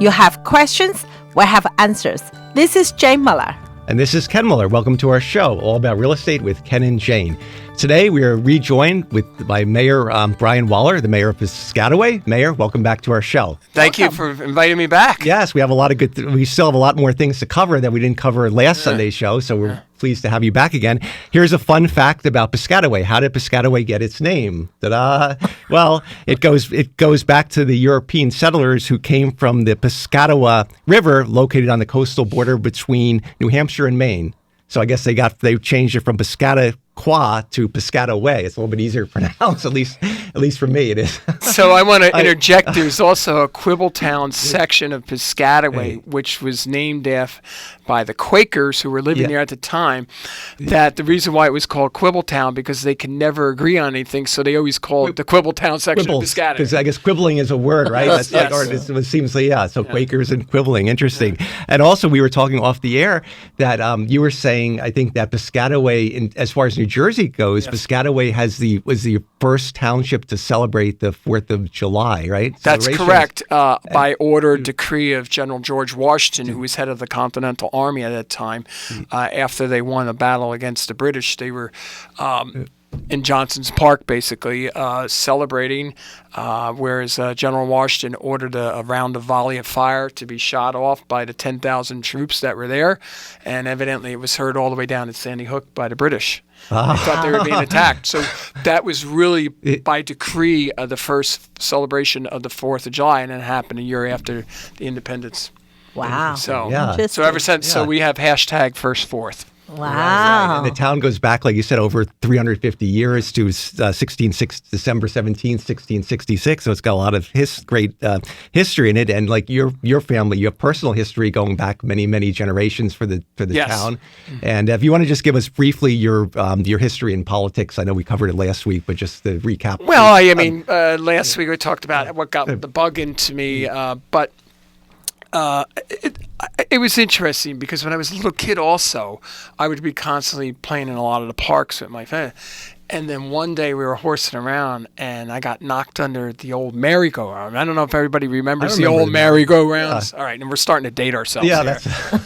You have questions, we have answers. This is Jane Muller. And this is Ken Muller. Welcome to our show, all about real estate with Ken and Jane. Today, we are rejoined by Mayor Brian Wahler, the mayor of Piscataway. Mayor, welcome back to our show. Thank you for inviting me back. Yes, we have a lot of we still have a lot more things to cover that we didn't cover last Sunday's show, so we're pleased to have you back again. Here's a fun fact about Piscataway. How did Piscataway get its name? Ta-da! Well, it goes back to the European settlers who came from the Piscataway River, located on the coastal border between New Hampshire and Maine. So I guess they changed it from Piscataway to Piscataway. It's a little bit easier to pronounce, at least for me it is. So I want to interject. There's also a Quibbletown section of Piscataway, which was named by the Quakers who were living there at the time. That the reason why it was called Quibbletown because they could never agree on anything, so they always called it the Quibbletown section of Piscataway. Because I guess quibbling is a word, right? That's it seems like So Quakers and quibbling, interesting. And also we were talking off the air that you were saying I think that Piscataway, as far as New Jersey goes, Piscataway was the first township to celebrate the 4th of July, right? That's correct. By order decree of General George Washington, who was head of the Continental Army at that time, after they won a battle against the British, they were in Johnson's Park, basically, celebrating, whereas General Washington ordered a round of volley of fire to be shot off by the 10,000 troops that were there, and evidently it was heard all the way down at Sandy Hook by the British. They thought they were being attacked. So that was really, by decree, the first celebration of the 4th of July, and it happened a year after the independence. Wow. So ever since, so we have hashtag First Fourth. Wow. Right. And the town goes back, like you said, over 350 years to December 17th, 1666. So it's got a lot of great history in it. And like your family, you have personal history going back many, many generations for the town. And if you want to just give us briefly your history in politics, I know we covered it last week, but just to recap. Well, I mean, last week we talked about what got the bug into me, but it was interesting because when I was a little kid also, I would be constantly playing in a lot of the parks with my family. And then one day we were horsing around and I got knocked under the old merry-go-round. I don't know if everybody remembers the old merry-go-rounds. All right, and we're starting to date ourselves here.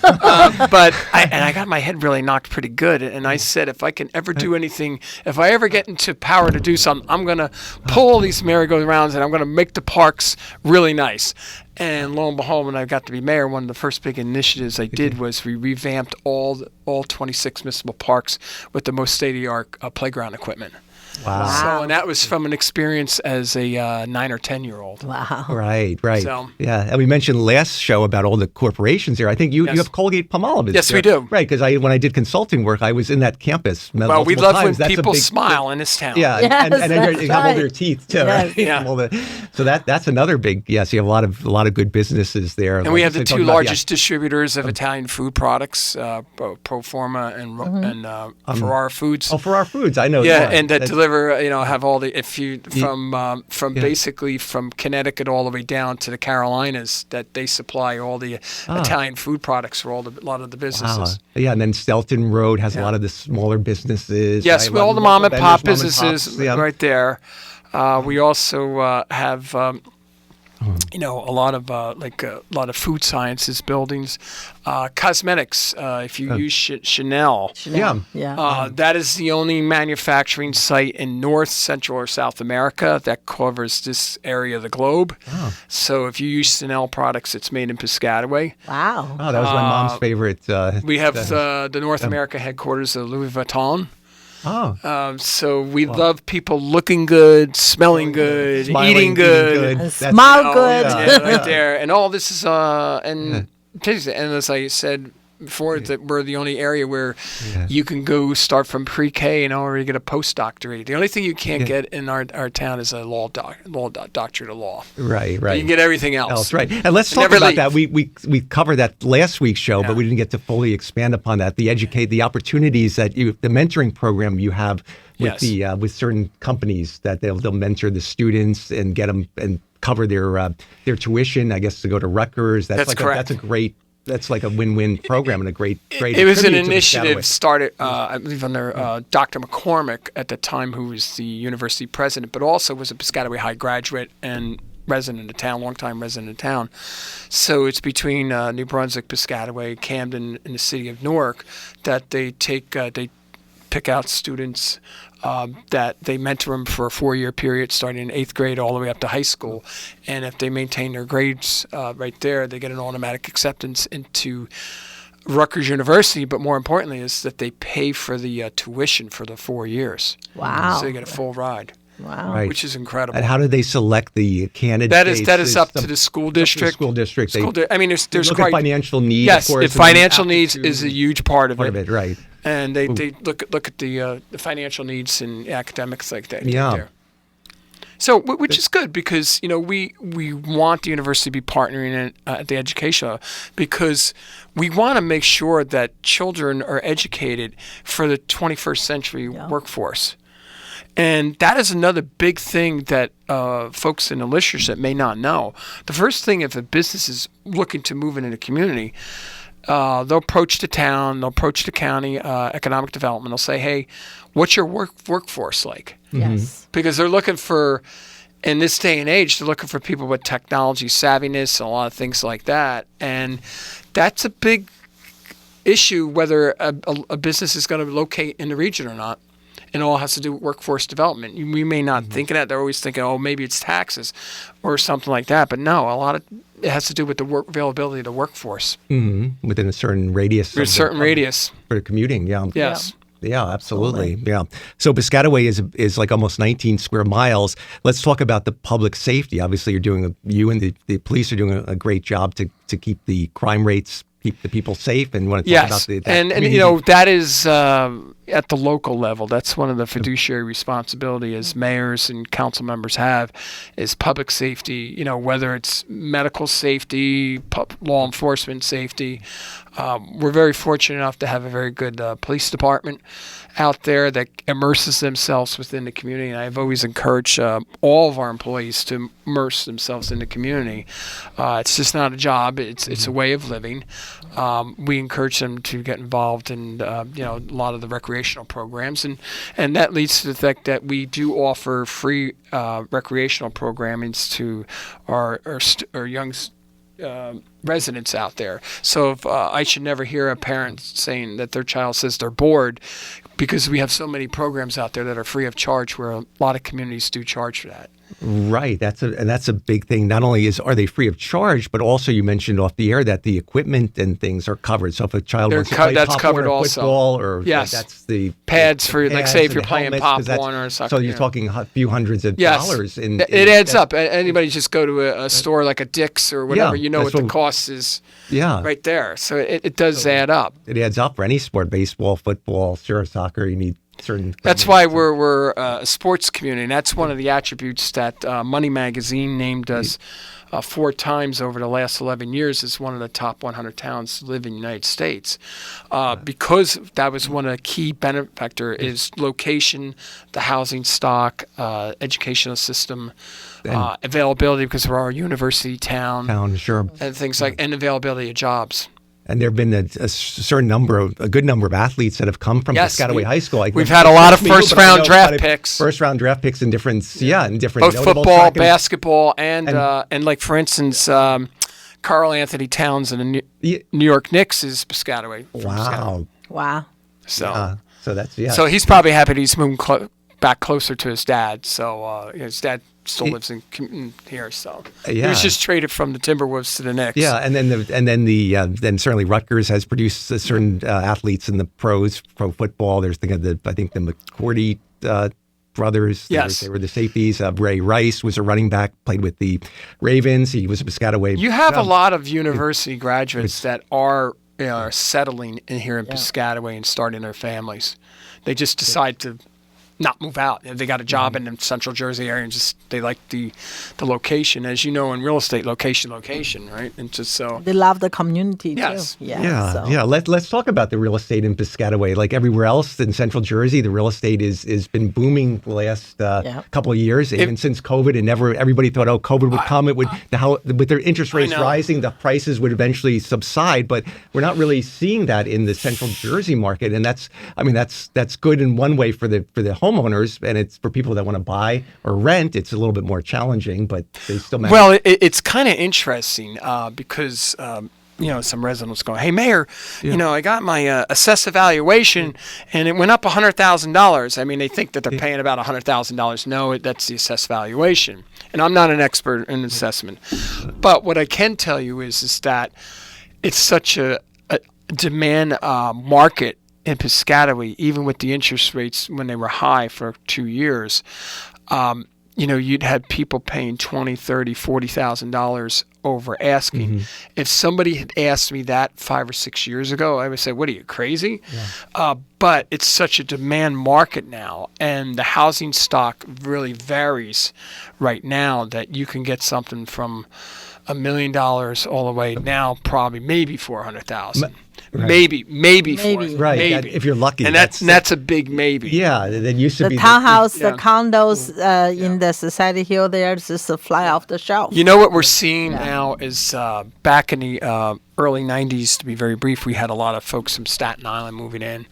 But I got my head really knocked pretty good. And I said, if I can ever do anything, if I ever get into power to do something, I'm going to pull these merry-go-rounds and I'm going to make the parks really nice. And lo and behold, when I got to be mayor, one of the first big initiatives I did was we revamped all 26 municipal parks with the most state-of-the-art playground equipment. Wow. So, and that was from an experience as a 9 or 10-year-old. Wow. Right. So, yeah. And we mentioned last show about all the corporations here. I think you have Colgate-Palmolive. Yes, we do. Right, because when I did consulting work, I was in that campus. Well, we love when people smile in this town. Yeah, yes, and you have all their teeth too. Yes. Right? Yeah. So that's another big. Yes, you have a lot of good businesses there. And we have the two largest distributors of Italian food products, Proforma and Ferrara Foods. Oh, Ferrara Foods, I know. Yeah, and that deliver, have all the from basically from Connecticut all the way down to the Carolinas, that they supply all the Italian food products for a lot of the businesses. Wow. Yeah, and then Stelton Road has a lot of the smaller businesses. Yes, all the mom and pop businesses right there. We also have a lot of food sciences buildings, cosmetics. If you use Chanel, that is the only manufacturing site in North, Central, or South America that covers this area of the globe. Oh. So if you use Chanel products, it's made in Piscataway. Wow. Oh, that was my mom's favorite. We have the North America headquarters of Louis Vuitton. Oh. So we love people looking good, smelling good, eating good. And smell good. Right there. And all this is, and as I said before, that we're the only area where you can go start from pre-K and already get a postdoc degree. The only thing you can't get in our town is a doctorate of law. Right. You can get everything else. Right. And let's talk about that. We covered that last week's show, but we didn't get to fully expand upon that. The opportunities that the mentoring program you have with with certain companies that they'll mentor the students and get them and cover their tuition, I guess, to go to Rutgers. That's correct. That's like a win-win program and a great. It was an initiative started, I believe, under Dr. McCormick at the time, who was the university president, but also was a Piscataway High graduate and resident of town, longtime resident of town. So it's between New Brunswick, Piscataway, Camden, and the city of Newark that they pick out students that they mentor them for a 4-year period, starting in 8th grade all the way up to high school. And if they maintain their grades right there, they get an automatic acceptance into Rutgers University. But more importantly is that they pay for the tuition for the 4 years. Wow. So they get a full ride. Wow. Right. Which is incredible. And how do they select the candidates? That is up to the school district. School district. I mean, there's look at financial needs. Yes, of course, financial needs is a huge part of it. Right. And they look at the financial needs and academics like that. Yeah. There. So, which is good because we want the university to be partnering at the education because we want to make sure that children are educated for the 21st century workforce. And that is another big thing that folks in the listenership may not know. The first thing, if a business is looking to move into the community, they'll approach the town, they'll approach the county economic development. They'll say, "Hey, what's your workforce like?" Yes. Because they're looking for, in this day and age, they're looking for people with technology savviness and a lot of things like that. And that's a big issue whether a business is going to locate in the region or not. And all has to do with workforce development. We may not think of that. They're always thinking, oh, maybe it's taxes or something like that. But no, a lot of it has to do with the availability of the workforce. Mm-hmm. Within a certain radius. For commuting, yeah. Yes. Yeah, absolutely. Yeah. So Piscataway is like almost 19 square miles. Let's talk about the public safety. Obviously, you and the police are doing a great job to keep the crime rates, keep the people safe, and want to talk about that. And that is at the local level. That's one of the fiduciary responsibility as mayors and council members have is public safety. Whether it's medical safety, law enforcement safety. We're very fortunate enough to have a very good police department out there that immerses themselves within the community. And I've always encouraged all of our employees to immerse themselves in the community. It's just not a job; it's a way of living. We encourage them to get involved in a lot of the recreational programs, and that leads to the fact that we do offer free recreational programmings to our young residents out there. So if, I should never hear a parent saying that their child says they're bored, because we have so many programs out there that are free of charge, where a lot of communities do charge for that. Right. That's a big thing. Not only are they free of charge, but also you mentioned off the air that the equipment and things are covered. So if a child wants to play that's covered or also. Football, or yes, that's the pads for, like, say if you're playing helmets, Pop Warner or something. So you're talking a few hundreds of dollars. It adds up. Anybody just go to a store like a Dick's or whatever, what the cost is. Yeah. Right there. So it does add up. It adds up for any sport: baseball, football, soccer. You need certain. That's why we're a sports community. And that's one of the attributes that Money Magazine named us 4 times over the last 11 years as one of the top 100 towns to live in the United States. Because that was one of the key benefactor is location, the housing stock, educational system, availability because we're a university town. Sure. And things like, and availability of jobs. And there have been a good number of athletes that have come from Piscataway High School. We've had a lot of first-round draft picks. First-round draft picks in different both football, basketball, and like for instance, Carl Anthony Towns and the New York Knicks is Piscataway. Wow. So that's So he's probably happy he's moving back closer to his dad. So his dad still lives in here, so he was just traded from the Timberwolves to the Knicks. Yeah, and then certainly Rutgers has produced certain athletes in the pro football. There's the McCourty brothers. Yes, they were the safeties. Ray Rice was a running back, played with the Ravens. He was a Piscataway. You have a lot of university graduates that are settling in here in Piscataway and starting their families. They just decide to not move out. They got a job in the Central Jersey area and just they like the location. As you know, in real estate, location, right? And just so they love the community yes. too. Yeah. Let's talk about the real estate in Piscataway. Like everywhere else in Central Jersey, the real estate is been booming the last couple of years, even since COVID. And everybody thought, COVID would come. It would with their interest rates rising, the prices would eventually subside. But we're not really seeing that in the Central Jersey market, and that's good in one way for the homeowners, and it's for people that want to buy or rent, it's a little bit more challenging, but they still manage. Well, it's kind of interesting because some residents going, "Hey, Mayor, I got my assessed evaluation, and it went up $100,000." I mean, they think that they're paying about $100,000. No, that's the assessed valuation. And I'm not an expert in assessment, but what I can tell you is that it's such a demand market in Piscataway, even with the interest rates when they were high for 2 years. You'd had people paying $20,000, $30,000, $40,000 over asking. Mm-hmm. If somebody had asked me that 5 or 6 years ago, I would say, "What are you, crazy?" Yeah. But it's such a demand market now, and the housing stock really varies right now that you can get something from $1 million all the way now, probably maybe 400,000. Right. Maybe. Right. Maybe. If you're lucky. And that's a big maybe. Yeah, that used to The be townhouse, the condos in the Society Hill there just fly off the shelf. You know what we're seeing now is back in the early 90s, to be very brief, we had a lot of folks from Staten Island moving in.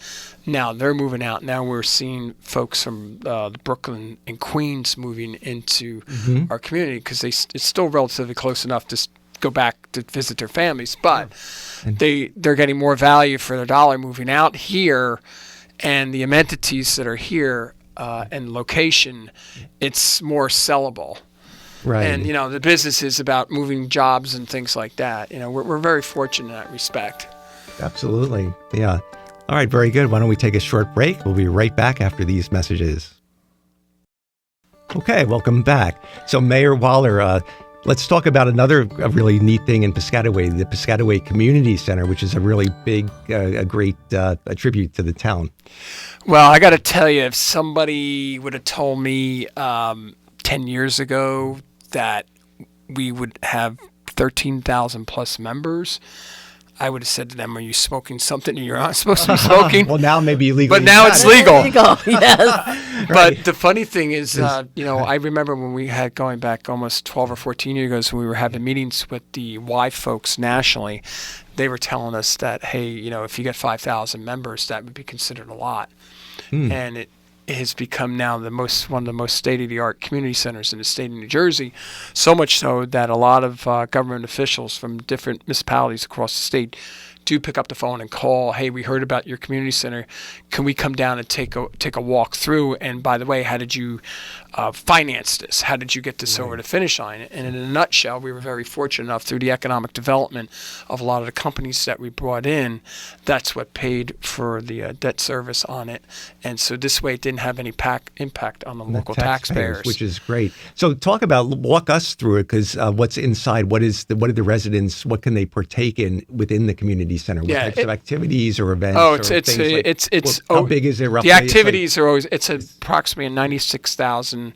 Now they're moving out. Now we're seeing folks from Brooklyn and Queens moving into our community because it's still relatively close enough to go back to visit their families, but they're getting more value for their dollar moving out here, and the amenities that are here and location, it's more sellable. Right. And the business is about moving jobs and things like that. We're very fortunate in that respect. Absolutely. Yeah. All right, very good. Why don't we take a short break? We'll be right back after these messages. Okay, welcome back. So Mayor Wahler, let's talk about a really neat thing in Piscataway, the Piscataway Community Center, which is a really big, a great tribute to the town. Well, I got to tell you, if somebody would have told me 10 years ago that we would have 13,000 plus members, I would have said to them, "Are you smoking something you're not supposed to be smoking?" Well, now maybe illegal. But now it's legal. Yes. But the funny thing is, I remember when we had, going back almost 12 or 14 years ago, when we were having meetings with the Y folks nationally, they were telling us that, hey, if you get 5,000 members, that would be considered a lot. And it has become now one of the most state-of-the-art community centers in the state of New Jersey, so much so that a lot of government officials from different municipalities across the state do pick up the phone and call, "Hey, we heard about your community center. Can we come down and take a walk through? And by the way, how did you finance this? How did you get this over the finish line?" And in a nutshell, we were very fortunate enough through the economic development of a lot of the companies that we brought in. That's what paid for the debt service on it. And so this way, it didn't have any impact on the local taxpayers, which is great. So walk us through it, because what's inside? What are the residents? What can they partake in within the community center? What types of activities or events? How big is it roughly? The activities are always. It's approximately a 96,000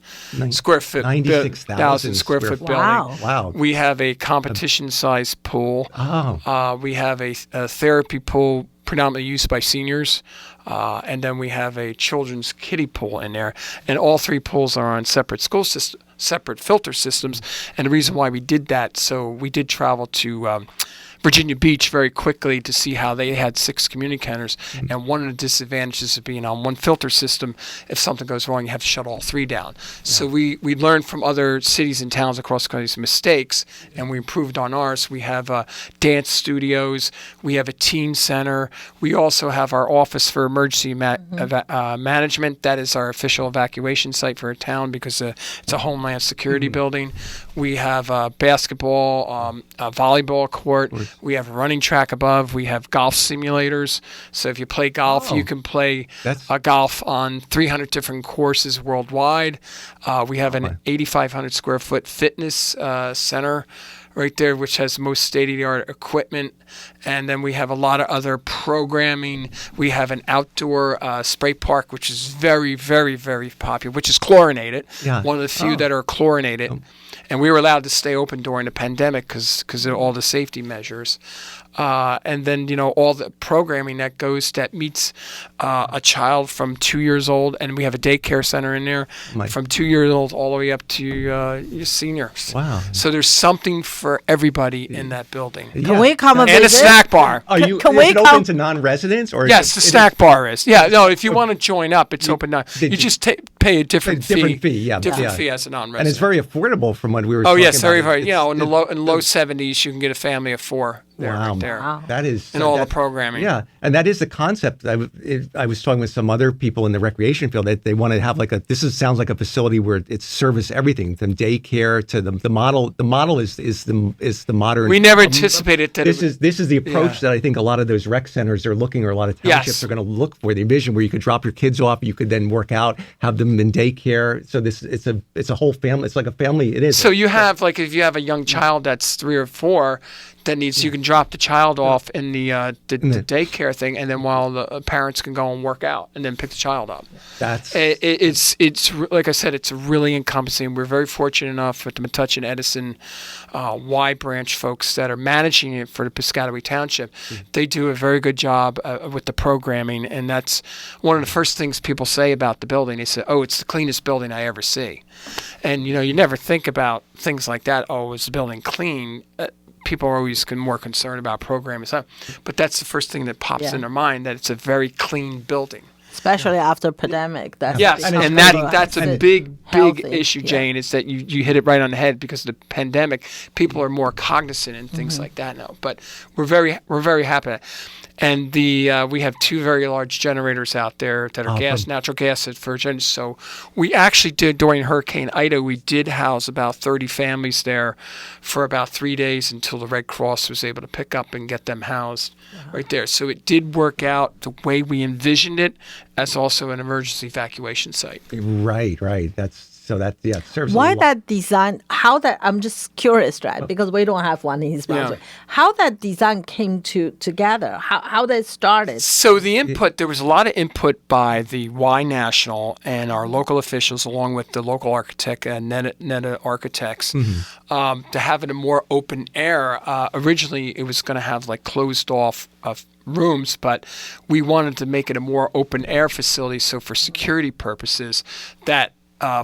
square foot. 96,000 square foot building. Wow. We have a competition-sized pool. We have a therapy pool predominantly used by seniors. And then we have a children's kiddie pool in there. And all three pools are on separate separate filter systems. And the reason why we did that, so we did travel to Virginia Beach very quickly to see how they had 6 community centers. And one of the disadvantages of being on one filter system, if something goes wrong, you have to shut all 3 down. So we learned from other cities and towns across the country's mistakes, and we improved on ours. We have dance studios. We have a teen center. We also have our office for emergency management. That is our official evacuation site for a town because it's a Homeland Security building. We have a basketball, a volleyball court. We have a running track above. We have golf simulators. So if you play golf, you can play golf on 300 different courses worldwide. We have an 8,500 square foot fitness center right there, which has the most state-of-the-art equipment. And then we have a lot of other programming. We have an outdoor spray park, which is very, very, very popular, which is chlorinated. One of the few that are chlorinated. And we were allowed to stay open during the pandemic because of all the safety measures. and then all the programming that meets a child from 2 years old, and we have a daycare center in there from 2 years old all the way up to your seniors. Wow! So there's something for everybody in that building. Can we come And a snack bar. Can is we it open to non-residents or? Yes, the snack bar is. Yeah, no, if you want to join up, it's open now. You just pay a different fee. Different fee, yeah. Different fee as a non-resident. And it's very affordable from what we were. Oh talking yes, very, about. very. In the low 70s, you can get a family of 4 there, right there. Wow. That is, and all the programming. Yeah, and that is the concept. I was talking with some other people in the recreation field that they want to have sounds like a facility where it's service everything from daycare to the model. The model is the modern. We never anticipated that. This is the approach that I think a lot of those rec centers are looking, or a lot of townships are going to look for. The vision where you could drop your kids off, you could then work out, have them in daycare. So it's a whole family. It's like a family. It is. So you have if you have a young child that's 3 or 4. That you can drop the child off in the daycare thing, and then while the parents can go and work out, and then pick the child up. It's like I said, it's really encompassing. We're very fortunate enough with the Metuchen Edison Y branch folks that are managing it for the Piscataway Township. They do a very good job with the programming, and that's one of the first things people say about the building. They say, "Oh, it's the cleanest building I ever see," and you never think about things like that. Oh, is the building clean? People are always more concerned about programming stuff, but that's the first thing that pops in their mind, that it's a very clean building. Especially after pandemic. That's that's a big issue, yeah. Jane, is that you hit it right on the head, because of the pandemic. People are more cognizant and things like that now. But we're very happy. And we have 2 very large generators out there that are natural gas for gens. So we actually did, during Hurricane Ida, we did house about 30 families there for about 3 days until the Red Cross was able to pick up and get them housed right there. So it did work out the way we envisioned it, as also an emergency evacuation site. Right. It serves. Why that design? How that? I'm just curious, right? Because we don't have one in East Brunswick. How that design came together? How that started? So there was a lot of input by the Y National and our local officials, along with the local architect and Neta Architects, to have it a more open air. Originally, it was going to have closed off rooms, but we wanted to make it a more open air facility. So for security purposes, that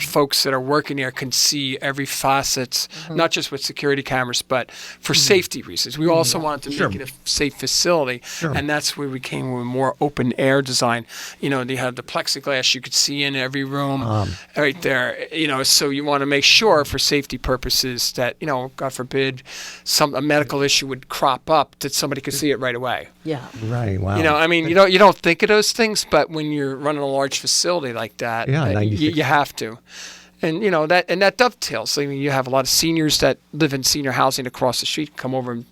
folks that are working there can see every facets, not just with security cameras, but for safety reasons. We also wanted to make it a safe facility, and that's where we came with a more open air design. They have the plexiglass you could see in every room right there. So you want to make sure for safety purposes that, God forbid, a medical issue would crop up, that somebody could see it right away. Yeah. Right. Wow. You don't think of those things, but when you're running a large facility like that, you have to. And that dovetails. You have a lot of seniors that live in senior housing across the street, come over and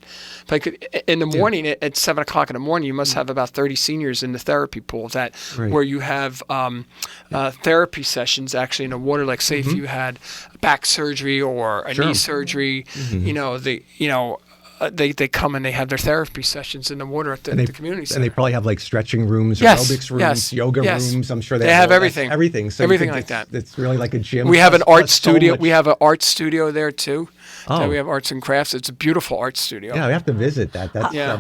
in the morning at 7:00 in the morning, you must have about 30 seniors in the therapy pool where you have therapy sessions actually in the water. Like say if you had back surgery or a knee surgery, they come and they have their therapy sessions in the water at the community center. And they probably have stretching rooms, aerobics rooms, yoga rooms. I'm sure they have everything. Everything. So everything like that. It's really like a gym. We have an art studio. We have an art studio there too. Oh. We have arts and crafts. It's a beautiful art studio. Yeah, we have to visit that.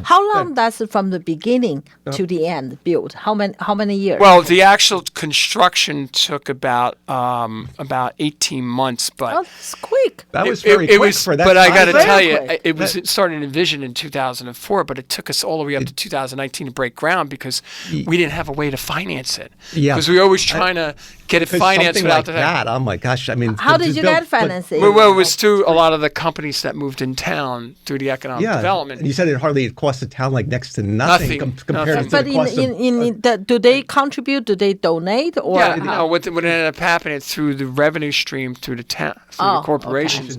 How long does it from the beginning to the end build? How many years? Well, the actual construction took about 18 months, but it's quick. That was very quick for that. But I got to Very tell you, quick. it started in Envision in 2004, but it took us all the way up to 2019 to break ground because we didn't have a way to finance it. Yeah, because we were always trying to get it financed something without like that. Oh my gosh! I mean, how did you get financing? Well, it was through a lot of the companies that moved in town through the economic development. And you said it cost the town next to nothing compared to but the cost do they contribute? Do they donate? Or what ended up happening through the revenue stream through the town, through the corporations,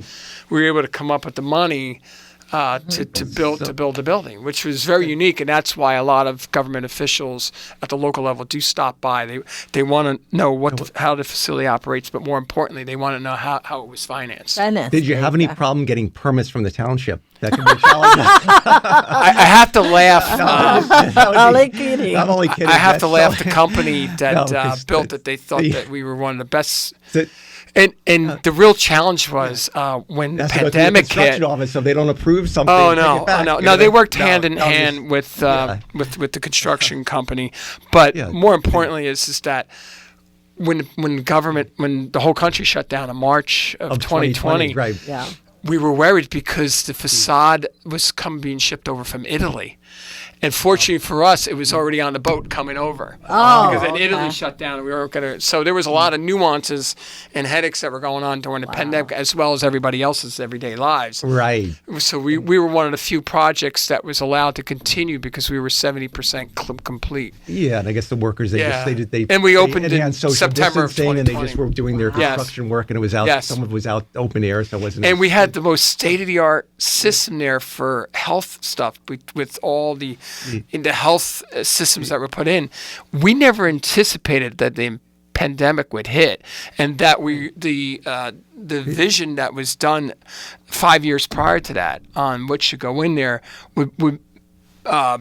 we were able to come up with the money to build the building, which was very unique, and that's why a lot of government officials at the local level do stop by. They want to know how the facility operates, but more importantly, they want to know how it was financed. Did you have any problem getting permits from the township? That can be challenging. I have to laugh. Only kidding. I'm only kidding. I have to laugh. The company that built it, they thought that we were one of the best. And the real challenge was when the That's to go through the pandemic construction hit. office, so they don't approve something. Oh take no, it back, no, you no! know? They worked No, hand in no, hand with yeah. with the construction company. But Yeah. more importantly, is that when the whole country shut down in March of 2020, right? Yeah. we were worried because the facade was being shipped over from Italy. And fortunately for us, it was already on the boat coming over. Oh, Because then okay. Italy shut down, and we weren't going to. So there was a lot of nuances and headaches that were going on during the pandemic, as well as everybody else's everyday lives. Right. So we were one of the few projects that was allowed to continue because we were 70% complete. Yeah, and I guess the workers they And we opened they in had social September of distancing, and they 2020. just were doing their Yes. construction work, and it was out. Yes. Some of it was out open air, so it wasn't. And we had the most state-of-the-art system there for health stuff with all the health systems that were put in. We never anticipated that the pandemic would hit, and that the vision that was done 5 years prior to that on what should go in there would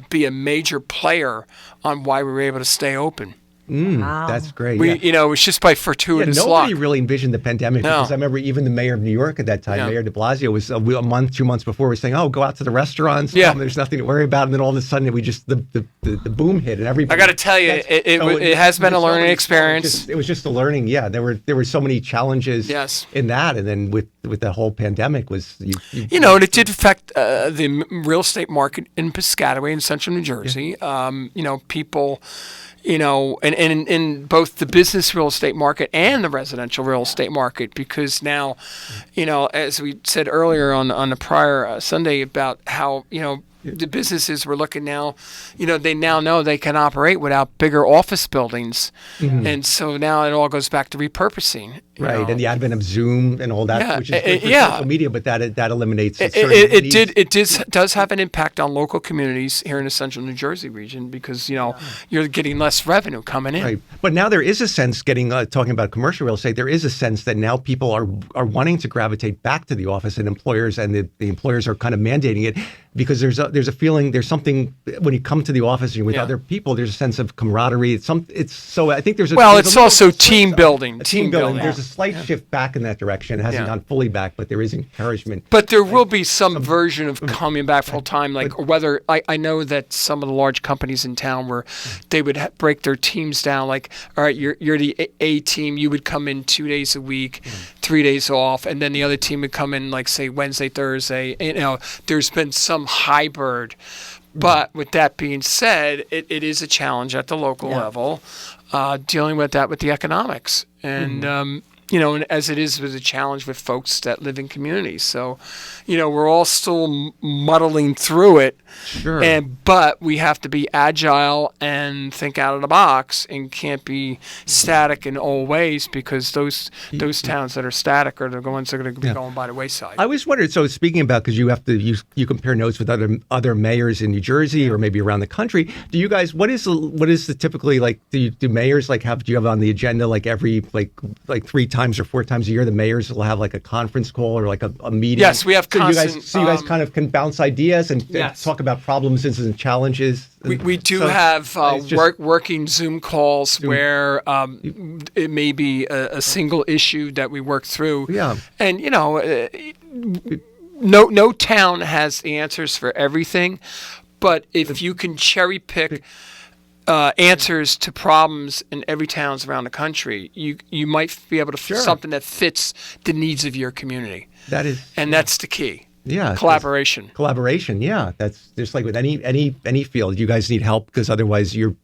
be a major player on why we were able to stay open. Wow. That's great. We, yeah. it was just by fortuitous Nobody luck. really envisioned the pandemic, No. because I remember even the mayor of New York at that time, Yeah. Mayor de Blasio, was a month, 2 months before, was saying, "Oh, go out to the restaurants. Yeah. There's nothing to worry about." And then all of a sudden, we just the boom hit, and everybody. I got to tell you, it has been a learning experience. It was just a learning. Yeah, there were so many challenges. Yes. In that, and then with the whole pandemic was You know, and it did affect the real estate market in Piscataway in central New Jersey. You know, people, you know, and in both the business real estate market and the residential real estate market, because now, you know, as we said earlier on the prior Sunday about how, you know, the businesses were looking now, you know, they now know they can operate without bigger office buildings. And so now it all goes back to repurposing. you right, know. and the advent of Zoom and all that, Yeah, which is good for yeah. social media, but that eliminates It does have an impact on local communities here in the central New Jersey region, because, you know, you're getting less revenue coming in. Right, but now there is a sense, talking about commercial real estate, there is a sense that now people are wanting to gravitate back to the office, and employers the employers are kind of mandating it, because there's a feeling, there's something when you come to the office and you're with Yeah. other people, there's a sense of camaraderie. So I think there's It's also team building. Team building. There's a slight shift back in that direction. It hasn't Yeah. gone fully back, but there is encouragement. But there will be some version of coming back full time, like whether I know that some of the large companies in town where they would break their teams down, like, all right, you're the A team, you would come in 2 days a week, 3 days off, and then the other team would come in, like, say Wednesday, Thursday. You know, there's been some hybrid. But with that being said, it is a challenge at the local level, dealing with that with the economics. And you know, and as it is with a challenge with folks that live in communities. So, you know, we're all still muddling through it. Sure. But we have to be agile and think out of the box, and can't be static in old ways, because those towns that are static are the ones that are going to be going by the wayside. I always wondered, so speaking about, because you compare notes with other mayors in New Jersey or maybe around the country, do you guys, what is the typically, like, do mayors, like, do you have on the agenda, like, every like 3 times or 4 times a year, the mayors will have like a conference call or like a meeting? Yes, we have constant. You guys kind of can bounce ideas and Yes. talk about problems and challenges. We do So have it's just- working Zoom calls where it may be a single issue that we work through. Yeah. And, you know, no town has the answers for everything, but if you can cherry pick answers to problems in every towns around the country, you might be able to something that fits the needs of your community. That's the key. Yeah, Collaboration. Yeah, that's just like with any field. You guys need help, because otherwise you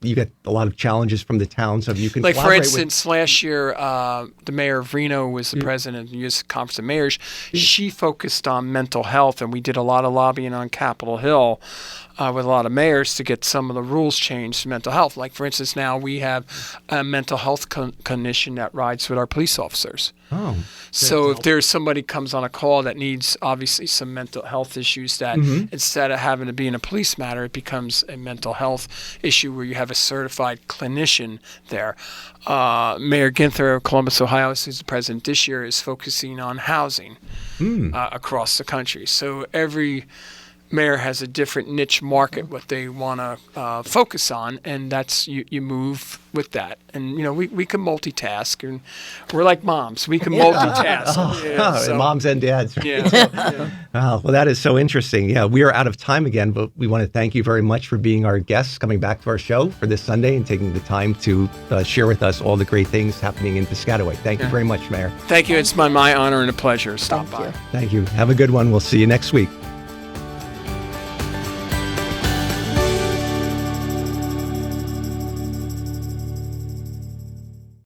get a lot of challenges from the town. So if you can, like, for collaborate instance, last year the mayor of Reno was the president of the U.S. Conference of Mayors. She focused on mental health, and we did a lot of lobbying on Capitol Hill with a lot of mayors to get some of the rules changed to mental health. Like, for instance, now we have a mental health clinician that rides with our police officers. Oh, so if there's somebody comes on a call that needs obviously some mental health issues, that instead of having to be in a police matter, it becomes a mental health issue where you have a certified clinician there. Mayor Ginther of Columbus, Ohio, who's the president this year, is focusing on housing across the country. So every mayor has a different niche market, what they want to focus on, and that's you move with that. And we can multitask, and we're like moms. We can multitask. Moms and dads. Yeah. Oh, well, that is so interesting. Yeah, we are out of time again, but we want to thank you very much for being our guests, coming back to our show for this Sunday and taking the time to share with us all the great things happening in Piscataway. Thank you very much, Mayor. Thank you. It's my honor and a pleasure to stop by. Thank you. Have a good one. We'll see you next week.